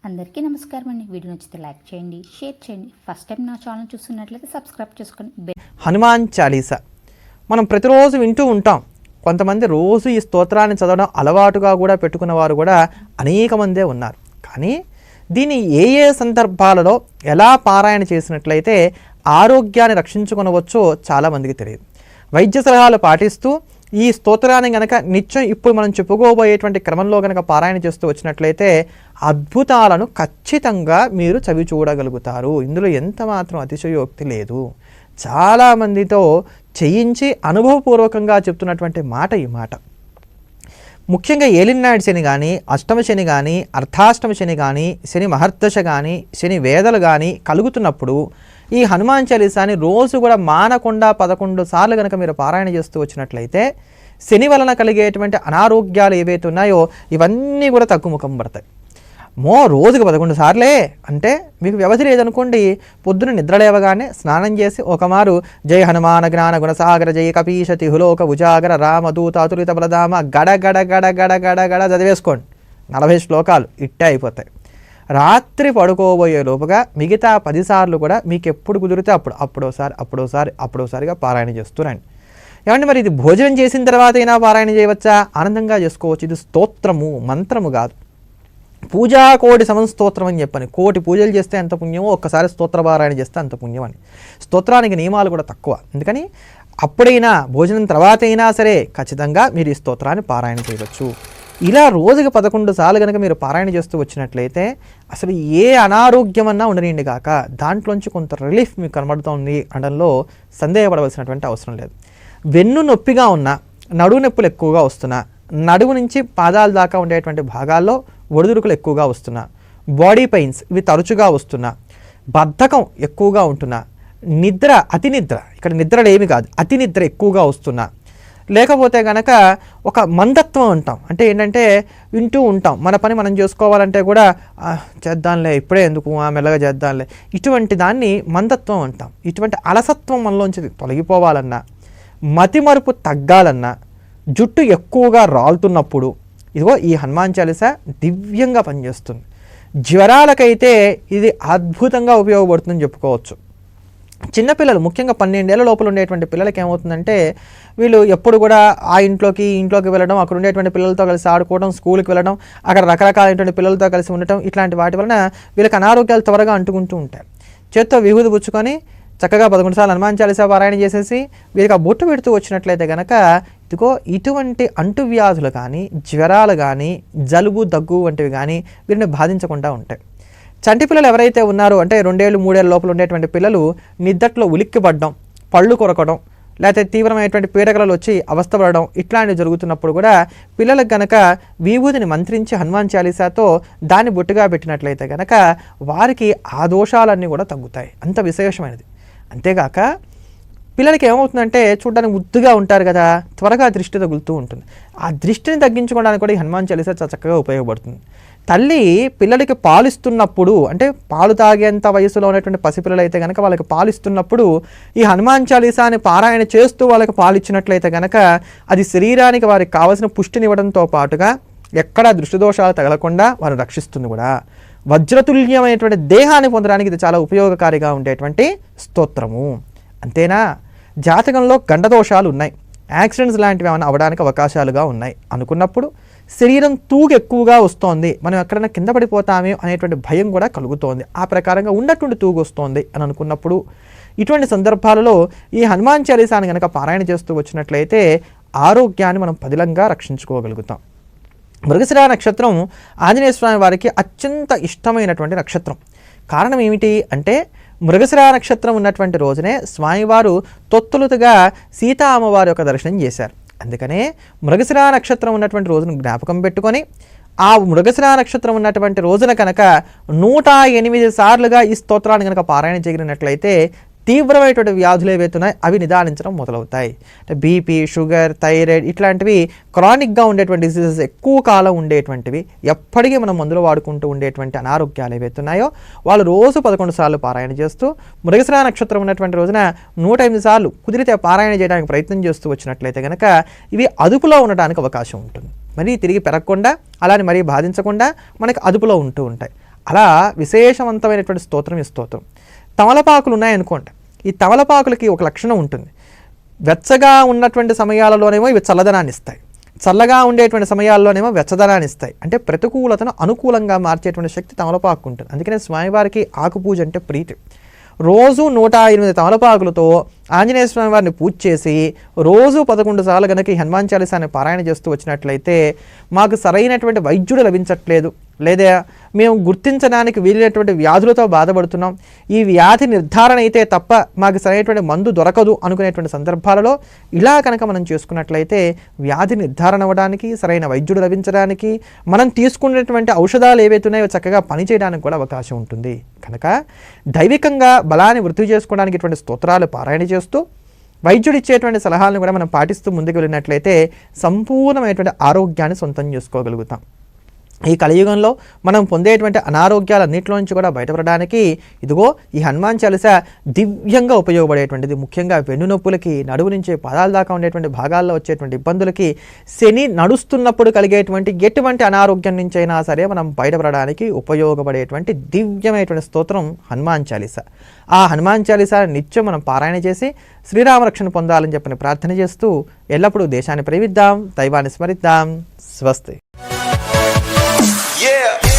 అందరికీ నమస్కారం అండి. వీడియో నచ్చితే లైక్ చేయండి, షేర్ చేయండి. ఫస్ట్ టైం నా ఛానల్ చూస్తున్నట్లయితే సబ్స్క్రైబ్ చేసుకోండి. హనుమాన్ చాలీసా మనం ప్రతిరోజు వింటూ ఉంటాం. కొంతమంది రోజు ఈ స్తోత్రాన్ని చదవడం అలవాటుగా కూడా పెట్టుకున్న వారు కూడా అనేక మందే ఉన్నారు. కానీ దీన్ని ఏ ఏ సందర్భాలలో ఎలా పారాయణ చేసినట్లయితే ఆరోగ్యాన్ని రక్షించుకొనవచ్చో చాలామందికి తెలియదు. వైద్య సలహాలు పాటిస్తూ ఈ స్తోత్రాన్ని కనుక నిత్యం ఇప్పుడు మనం చెప్పుకోబోయేటువంటి క్రమంలో కనుక పారాయణ చేస్తూ వచ్చినట్లయితే అద్భుతాలను ఖచ్చితంగా మీరు చవి చూడగలుగుతారు. ఇందులో ఎంత మాత్రం అతిశయోక్తి లేదు. చాలామందితో చేయించి అనుభవపూర్వకంగా చెప్తున్నటువంటి మాట ఈ మాట. ముఖ్యంగా ఏలినాడు శని కానీ, అష్టమ శని కానీ, అర్ధాష్టమ శని కానీ, శని మహర్దశ కానీ, శని వేదలు కానీ కలుగుతున్నప్పుడు ఈ హనుమాన్ చాలీసాని రోజు కూడా మానకుండా 11 సార్లు కనుక మీరు పారాయణ చేస్తూ వచ్చినట్లయితే శని వలన కలిగేటువంటి అనారోగ్యాలు ఏవైతే ఉన్నాయో ఇవన్నీ కూడా తగ్గుముఖం పడతాయి. రోజుకు 11 సార్లే అంటే మీకు వ్యవధి లేదనుకోండి, పొద్దున నిద్రలేవగానే స్నానం చేసి ఒకమారు జయ హనుమాన జ్ఞాన గుణసాగర జయ కపీశతి హులోక ఉజాగర రామదూత అతులిత బలధామ గడ గడ గడ గడ గడ గడ చదివేసుకోండి. 40 శ్లోకాలు ఇట్టే అయిపోతాయి. రాత్రి పడుకోబోయే లోపుగా మిగతా 10 సార్లు కూడా మీకు ఎప్పుడు కుదిరితే అప్పుడోసారిగా పారాయణ చేస్తురండి. ఏమంటే మరి ఇది భోజనం చేసిన తర్వాత అయినా పారాయణ చేయవచ్చా? ఆనందంగా చేసుకోవచ్చు. ఇది స్తోత్రము, మంత్రము కాదు. పూజా కోటి స్తోత్రం అని చెప్పని, కోటి పూజలు చేస్తే ఎంత పుణ్యమో ఒక్కసారి స్తోత్ర పారాయణ చేస్తే అంత పుణ్యం అని. స్తోత్రానికి నియమాలు కూడా తక్కువ. అందుకని అప్పుడైనా భోజనం తర్వాత అయినా సరే ఖచ్చితంగా మీరు ఈ స్తోత్రాన్ని పారాయణ చేయవచ్చు. ఇలా రోజుకి 11 సార్లు కనుక మీరు పారాయణ చేస్తూ వచ్చినట్లయితే అసలు ఏ అనారోగ్యమన్నా ఉండనిండి కాక దాంట్లోంచి కొంత రిలీఫ్ మీకు కనబడుతుంది అనడంలో సందేహపడవలసినటువంటి అవసరం లేదు. వెన్ను నొప్పిగా ఉన్నా, నడువు నొప్పులు ఎక్కువగా వస్తున్నా, నడువు నుంచి పాదాల దాకా ఉండేటువంటి భాగాల్లో ఒడిదుడుకులు ఎక్కువగా వస్తున్నా, బాడీ పెయిన్స్ ఇవి తరచుగా వస్తున్నా, బద్ధకం ఎక్కువగా ఉంటున్నా, అతి నిద్ర ఇక్కడ నిద్రలు ఏమి కాదు, అతి నిద్ర ఎక్కువగా వస్తున్నా, లేకపోతే కనుక ఒక మందత్వం ఉంటాం. అంటే ఏంటంటే వింటూ ఉంటాం, మన పని మనం చేసుకోవాలంటే కూడా చేద్దాంలే, ఇప్పుడే ఎందుకు, మెల్లగా చేద్దాంలే, ఇటువంటి దాన్ని మందత్వం అంటాం. ఇటువంటి అలసత్వం మనలోంచి తొలగిపోవాలన్నా, మతిమరుపు తగ్గాలన్నా, జుట్టు ఎక్కువగా రాలుతున్నప్పుడు ఇదిగో ఈ హనుమాన్ చాలీసా దివ్యంగా పనిచేస్తుంది. జ్వరాలకైతే ఇది అద్భుతంగా ఉపయోగపడుతుందని చెప్పుకోవచ్చు. చిన్నపిల్లలు ముఖ్యంగా 12 ఏళ్ల లోపల ఉండేటువంటి పిల్లలకి ఏమవుతుందంటే వీళ్ళు ఎప్పుడు కూడా ఆ ఇంట్లోకి వెళ్ళడం, అక్కడ ఉండేటువంటి పిల్లలతో కలిసి ఆడుకోవడం, స్కూల్కి వెళ్ళడం, అక్కడ రకరకాలైనటువంటి పిల్లలతో కలిసి ఉండటం, ఇట్లాంటి వాటి వలన వీళ్ళకి అనారోగ్యాలు త్వరగా అంటుకుంటూ ఉంటాయి. చేత్తో విభూది పుచ్చుకొని చక్కగా 11 సార్లు హనుమాన్ చాలీసా పారాయణ చేసేసి వీరికి ఆ బొట్టు పెడుతూ వచ్చినట్లయితే కనుక ఇదిగో ఇటువంటి అంటువ్యాధులు కానీ, జ్వరాలు కానీ, జలుబు దగ్గు వంటివి కానీ వీరిని బాధించకుండా ఉంటాయి. చంటి పిల్లలు ఎవరైతే ఉన్నారో అంటే 2 ఏళ్ళు 3 ఏళ్ళ లోపల ఉండేటువంటి పిల్లలు నిద్దట్లో ఉలిక్కిపడడం, పళ్ళు కొరకడం, లేకపోతే తీవ్రమైనటువంటి పీడకలలు వచ్చి అవస్థపడడం ఇట్లాంటివి జరుగుతున్నప్పుడు కూడా పిల్లలకు కనుక విభూతిని మంత్రించి హనుమాన్ చాలీసాతో దాన్ని బొట్టుగా పెట్టినట్లయితే కనుక వారికి ఆ దోషాలన్నీ కూడా తగ్గుతాయి. అంత విశేషమైనది. అంతేగాక పిల్లలకి ఏమవుతుందంటే చూడడానికి ముద్దుగా ఉంటారు కదా, త్వరగా దృష్టి తగులుతూ ఉంటుంది. ఆ దృష్టిని తగ్గించుకోవడానికి కూడా ఈ హనుమాన్ చాలీసా చాలా చక్కగా ఉపయోగపడుతుంది. తల్లి పిల్లలకి పాలిస్తున్నప్పుడు అంటే పాలు తాగేంత వయసులో ఉన్నటువంటి పసిపిల్లలు అయితే కనుక వాళ్ళకి పాలిస్తున్నప్పుడు ఈ హనుమాన్ చాలీసాని పారాయణ చేస్తూ వాళ్ళకి పాలిచ్చినట్లయితే కనుక అది శరీరానికి వారికి కావాల్సిన పుష్టినివ్వడంతో పాటుగా ఎక్కడా దృష్టి దోషాలు తగలకుండా వారు రక్షిస్తుంది కూడా. వజ్రతుల్యమైనటువంటి దేహాన్ని పొందడానికి ఇది చాలా ఉపయోగకారిగా ఉండేటువంటి స్తోత్రము. అంతేనా, జాతకంలో గండదోషాలు ఉన్నాయి, యాక్సిడెంట్స్ లాంటివి ఏమైనా అవ్వడానికి అవకాశాలుగా ఉన్నాయి అనుకున్నప్పుడు, శరీరం తూగు ఎక్కువగా వస్తోంది, మనం ఎక్కడైనా కింద పడిపోతామే అనేటువంటి భయం కూడా కలుగుతోంది, ఆ ప్రకారంగా ఉన్నటువంటి తూగు వస్తోంది అని అనుకున్నప్పుడు, ఇటువంటి సందర్భాలలో ఈ హనుమాన్ చాలీసాని కనుక పారాయణ చేస్తూ వచ్చినట్లయితే ఆరోగ్యాన్ని మనం పదిలంగా రక్షించుకోగలుగుతాం. మృగశిర నక్షత్రం ఆంజనేయ స్వామి వారికి అత్యంత ఇష్టమైనటువంటి నక్షత్రం. కారణం ఏమిటి అంటే మృగశిర నక్షత్రం ఉన్నటువంటి రోజునే స్వామివారు తొత్తులుగా సీతా అమ్మవారి యొక్క దర్శనం చేశారు. అందుకనే మృగశిర నక్షత్రం ఉన్నటువంటి రోజును జ్ఞాపకం పెట్టుకొని ఆ మృగశిర నక్షత్రం ఉన్నటువంటి రోజున కనుక 108 సార్లుగా ఈ స్తోత్రాన్ని కనుక పారాయణ చేయగలిగినట్లయితే తీవ్రమైనటువంటి వ్యాధులు ఏవైతున్నాయి అవి నిదానించడం మొదలవుతాయి. అంటే బీపీ, షుగర్, థైరాయిడ్ ఇట్లాంటివి క్రానిక్గా ఉండేటువంటి డిసీజెస్, ఎక్కువ కాలం ఉండేటువంటివి, ఎప్పటికీ మనం మందులు వాడుకుంటూ ఉండేటువంటి అనారోగ్యాలు ఏవైతున్నాయో వాళ్ళు రోజు 11 సార్లు పారాయణ చేస్తూ మృగశిర నక్షత్రం ఉన్నటువంటి రోజున 108 సార్లు కుదిరితే పారాయణ చేయడానికి ప్రయత్నం చేస్తూ వచ్చినట్లయితే కనుక ఇవి అదుపులో ఉండడానికి అవకాశం ఉంటుంది. మరీ తిరిగి పెరగకుండా అలానే మరీ బాధించకుండా మనకి అదుపులో ఉంటూ ఉంటాయి. అలా విశేషవంతమైనటువంటి స్తోత్రం ఈ స్తోత్రం. తమలపాకులు ఉన్నాయనుకోండి, ఈ తమలపాకులకి ఒక లక్షణం ఉంటుంది. వెచ్చగా ఉన్నటువంటి సమయాలలోనేమో ఇవి చల్లదనాన్ని ఇస్తాయి, చల్లగా ఉండేటువంటి సమయాల్లోనేమో వెచ్చదనాన్ని ఇస్తాయి. అంటే ప్రతికూలతను అనుకూలంగా మార్చేటువంటి శక్తి తమలపాకు ఉంటుంది. అందుకనే స్వామివారికి ఆకు పూజ అంటే ప్రీతి. రోజు 108 తమలపాకులతో ఆంజనేయ స్వామి వారిని పూజ చేసి రోజు 11 సార్లు కనుక ఈ హనుమాన్ చాలీసాని పారాయణ చేస్తూ వచ్చినట్లయితే మాకు సరైనటువంటి వైద్యుడు లభించట్లేదు, లేదా మేము గుర్తించడానికి వీలైనటువంటి వ్యాధులతో బాధపడుతున్నాం, ఈ వ్యాధి నిర్ధారణ అయితే తప్ప మాకు సరైనటువంటి మందు దొరకదు అనుకునేటువంటి సందర్భాలలో ఇలా కనుక మనం చేసుకున్నట్లయితే వ్యాధి నిర్ధారణ అవ్వడానికి, సరైన వైద్యుడు లభించడానికి, మనం తీసుకునేటువంటి ఔషధాలు ఏవైతే ఉన్నాయో చక్కగా పనిచేయడానికి కూడా అవకాశం ఉంటుంది. కనుక దైవికంగా బలాన్ని వృద్ధి చేసుకోవడానికి ఇటువంటి స్తోత్రాలు పారాయణ చేస్తూ వైద్యుడు ఇచ్చేటువంటి సలహాలను కూడా మనం పాటిస్తూ ముందుకు వెళ్ళినట్లయితే సంపూర్ణమైనటువంటి ఆరోగ్యాన్ని సొంతం చేసుకోగలుగుతాం. ఈ కలియుగంలో మనం పొందేటువంటి అనారోగ్యాలన్నింటిలో నుంచి కూడా బయటపడడానికి ఇదిగో ఈ హనుమాన్ చాలీసా దివ్యంగా ఉపయోగపడేటువంటిది. ముఖ్యంగా వెన్ను నొప్పులకి, నడువు నుంచి పాదాల దాకా ఉండేటువంటి భాగాల్లో వచ్చేటువంటి ఇబ్బందులకి, శని నడుస్తున్నప్పుడు కలిగేటువంటి ఎటువంటి అనారోగ్యం నుంచి అయినా సరే మనం బయటపడడానికి ఉపయోగపడేటువంటి దివ్యమైనటువంటి స్తోత్రం హనుమాన్ చాలీసా. ఆ హనుమాన్ చాలీసా నిత్యం మనం పారాయణ చేసి శ్రీరామరక్షణ పొందాలని చెప్పని ప్రార్థన చేస్తూ ఎల్లప్పుడూ దేశాన్ని ప్రేమిద్దాం, దైవాన్ని స్మరిద్దాం. స్వస్తి. Yeah.